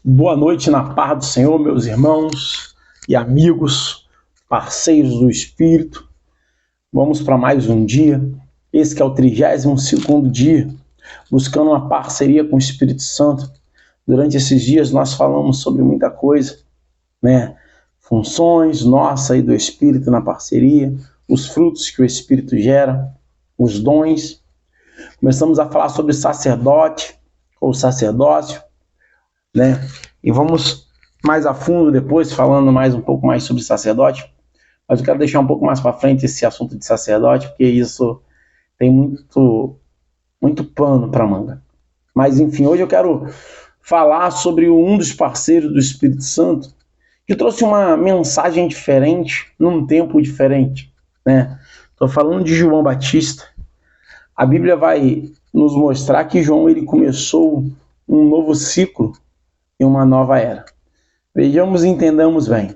Boa noite na paz do Senhor, meus irmãos e amigos, parceiros do Espírito. Vamos para mais um dia. Esse que é o 32º dia, buscando uma parceria com o Espírito Santo. Durante esses dias nós falamos sobre muita coisa, né? Funções nossa e do Espírito na parceria, os frutos que o Espírito gera, os dons. Começamos a falar sobre sacerdote ou sacerdócio, né? E vamos mais a fundo depois, falando mais um pouco mais sobre sacerdote. Mas eu quero deixar um pouco mais para frente esse assunto de sacerdote, porque isso tem muito pano para manga. Mas enfim, hoje eu quero falar sobre um dos parceiros do Espírito Santo, que trouxe uma mensagem diferente, num tempo diferente, né? Estou falando de João Batista. A Bíblia vai nos mostrar que João ele começou um novo ciclo em uma nova era. Vejamos e entendamos bem.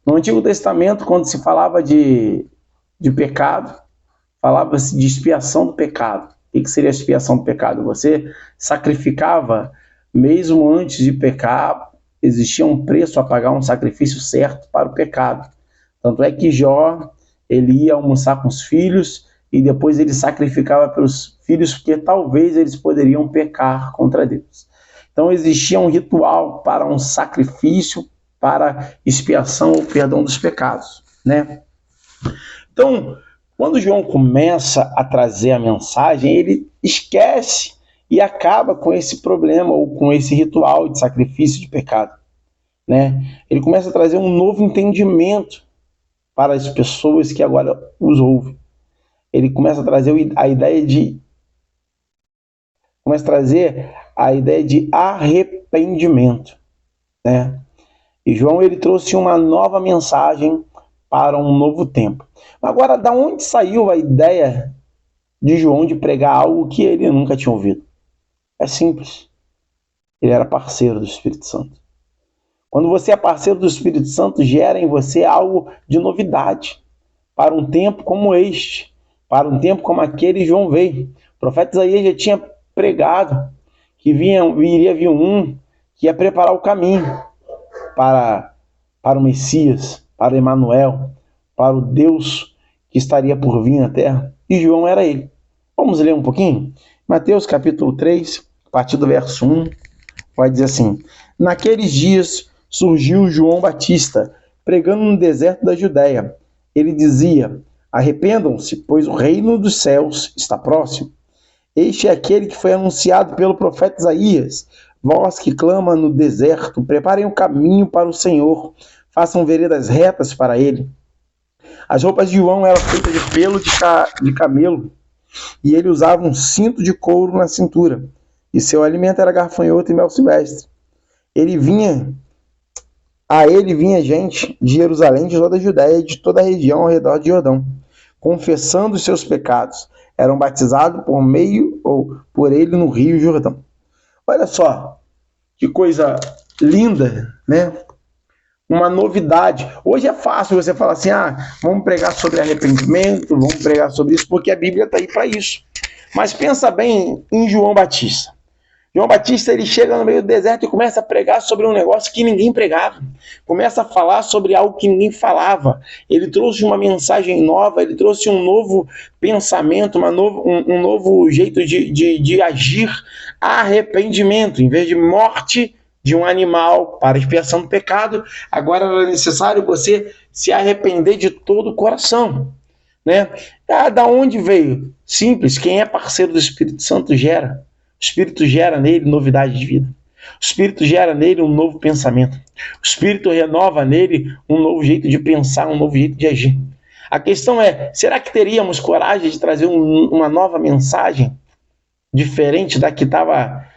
No Antigo Testamento, quando se falava de pecado, falava-se de expiação do pecado. O que seria a expiação do pecado? Você sacrificava, mesmo antes de pecar, existia um preço a pagar, um sacrifício certo para o pecado. Tanto é que Jó, ele ia almoçar com os filhos e depois ele sacrificava pelos filhos, porque talvez eles poderiam pecar contra Deus. Então existia um ritual para um sacrifício, para expiação ou perdão dos pecados, né? Então, quando João começa a trazer a mensagem, ele esquece e acaba com esse problema ou com esse ritual de sacrifício de pecado, né? Ele começa a trazer um novo entendimento para as pessoas que agora os ouvem. Ele começa a trazer a ideia de arrependimento, né? E João ele trouxe uma nova mensagem para um novo tempo. Agora, da onde saiu a ideia de João de pregar algo que ele nunca tinha ouvido? É simples. Ele era parceiro do Espírito Santo. Quando você é parceiro do Espírito Santo, gera em você algo de novidade para um tempo como este, para um tempo como aquele João veio. O profeta Isaías já tinha pregado que iria vir um que ia preparar o caminho para o Messias, para Emanuel, para o Deus que estaria por vir na terra. E João era ele. Vamos ler um pouquinho? Mateus capítulo 3, a partir do verso 1, vai dizer assim: Naqueles dias surgiu João Batista, pregando no deserto da Judéia. Ele dizia: Arrependam-se, pois o reino dos céus está próximo. Este é aquele que foi anunciado pelo profeta Isaías. Vós que clama no deserto, preparem o caminho para o Senhor, façam veredas retas para ele. As roupas de João eram feitas de pelo de camelo, e ele usava um cinto de couro na cintura, e seu alimento era gafanhoto e mel silvestre. A ele vinha gente de Jerusalém, de toda a Judéia e de toda a região ao redor de Jordão, confessando os seus pecados. Eram batizados por ele no Rio Jordão. Olha só, que coisa linda, né? Uma novidade. Hoje é fácil você falar assim, vamos pregar sobre arrependimento, vamos pregar sobre isso, porque a Bíblia está aí para isso. Mas pensa bem em João Batista. João Batista, ele chega no meio do deserto e começa a pregar sobre um negócio que ninguém pregava. Começa a falar sobre algo que ninguém falava. Ele trouxe uma mensagem nova, ele trouxe um novo pensamento, um novo jeito de agir. Arrependimento. Em vez de morte de um animal para expiação do pecado, agora era necessário você se arrepender de todo o coração, né? Da onde veio? Simples, quem é parceiro do Espírito Santo gera. O Espírito gera nele novidade de vida. O Espírito gera nele um novo pensamento. O Espírito renova nele um novo jeito de pensar, um novo jeito de agir. A questão é, será que teríamos coragem de trazer uma nova mensagem diferente da que estava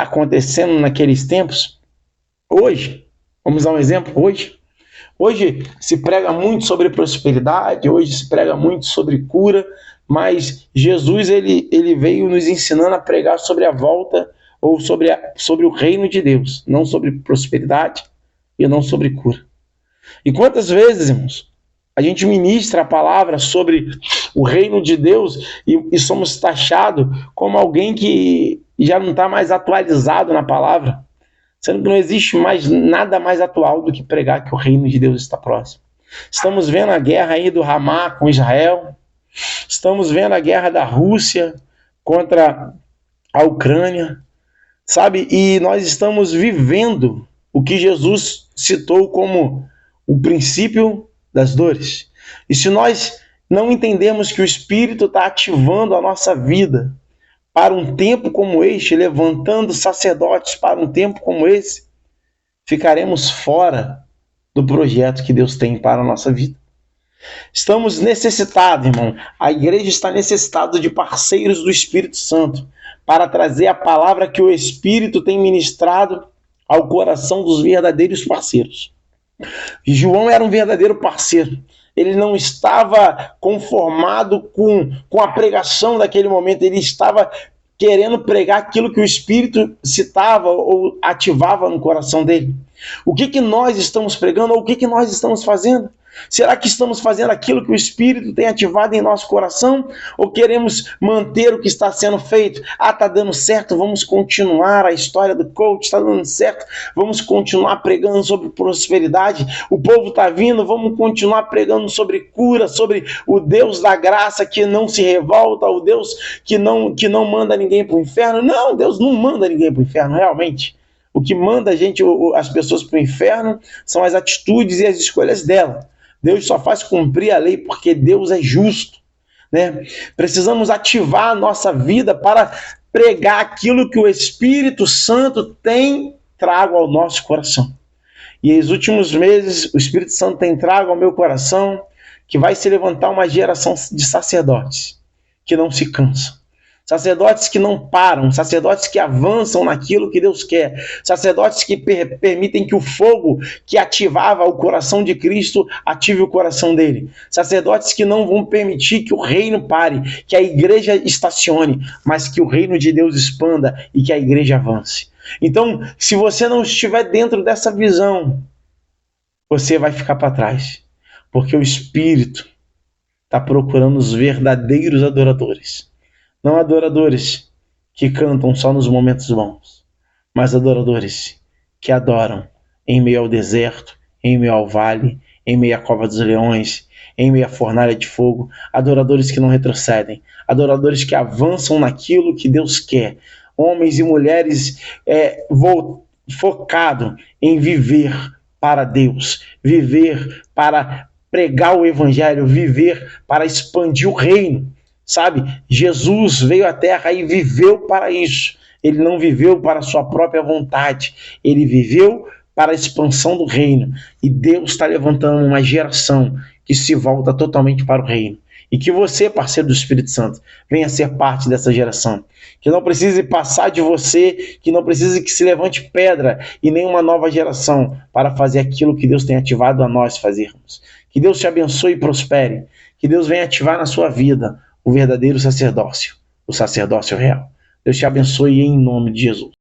acontecendo naqueles tempos? Hoje, vamos dar um exemplo, hoje se prega muito sobre prosperidade, hoje se prega muito sobre cura, mas Jesus ele veio nos ensinando a pregar sobre a volta ou sobre o reino de Deus, não sobre prosperidade e não sobre cura. E quantas vezes, irmãos, a gente ministra a palavra sobre o reino de Deus e somos taxados como alguém que já não está mais atualizado na palavra. sendo que não existe mais nada mais atual do que pregar que o reino de Deus está próximo. Estamos vendo a guerra aí do Hamas com Israel, estamos vendo a guerra da Rússia contra a Ucrânia, sabe? E nós estamos vivendo o que Jesus citou como o princípio das dores. E se nós não entendemos que o Espírito está ativando a nossa vida para um tempo como este, levantando sacerdotes para um tempo como esse, ficaremos fora do projeto que Deus tem para a nossa vida. Estamos necessitados, irmão. A igreja está necessitada de parceiros do Espírito Santo para trazer a palavra que o Espírito tem ministrado ao coração dos verdadeiros parceiros. João era um verdadeiro parceiro. Ele não estava conformado com a pregação daquele momento, ele estava querendo pregar aquilo que o Espírito citava ou ativava no coração dele. O que nós estamos pregando ou o que nós estamos fazendo? Será que estamos fazendo aquilo que o Espírito tem ativado em nosso coração? Ou queremos manter o que está sendo feito? Ah, está dando certo, vamos continuar a história do coach, está dando certo, vamos continuar pregando sobre prosperidade, o povo está vindo, vamos continuar pregando sobre cura, sobre o Deus da graça que não se revolta, o Deus que não manda ninguém para o inferno. Não, Deus não manda ninguém para o inferno, realmente. O que manda as pessoas para o inferno são as atitudes e as escolhas dela. Deus só faz cumprir a lei porque Deus é justo, né? Precisamos ativar a nossa vida para pregar aquilo que o Espírito Santo tem trago ao nosso coração. E nos últimos meses, o Espírito Santo tem trago ao meu coração que vai se levantar uma geração de sacerdotes que não se cansam. Sacerdotes que não param, sacerdotes que avançam naquilo que Deus quer, sacerdotes que permitem que o fogo que ativava o coração de Cristo ative o coração dele, sacerdotes que não vão permitir que o reino pare, que a igreja estacione, mas que o reino de Deus expanda e que a igreja avance. Então, se você não estiver dentro dessa visão, você vai ficar para trás, porque o Espírito está procurando os verdadeiros adoradores. Não adoradores que cantam só nos momentos bons, mas adoradores que adoram em meio ao deserto, em meio ao vale, em meio à cova dos leões, em meio à fornalha de fogo, adoradores que não retrocedem, adoradores que avançam naquilo que Deus quer, homens e mulheres focados em viver para Deus, viver para pregar o Evangelho, viver para expandir o reino. Sabe, Jesus veio à Terra e viveu para isso. Ele não viveu para a sua própria vontade. Ele viveu para a expansão do reino. E Deus está levantando uma geração que se volta totalmente para o reino. E que você, parceiro do Espírito Santo, venha ser parte dessa geração. Que não precise passar de você, que não precise que se levante pedra e nenhuma nova geração para fazer aquilo que Deus tem ativado a nós fazermos. Que Deus te abençoe e prospere. Que Deus venha ativar na sua vida o verdadeiro sacerdócio, o sacerdócio real. Deus te abençoe em nome de Jesus.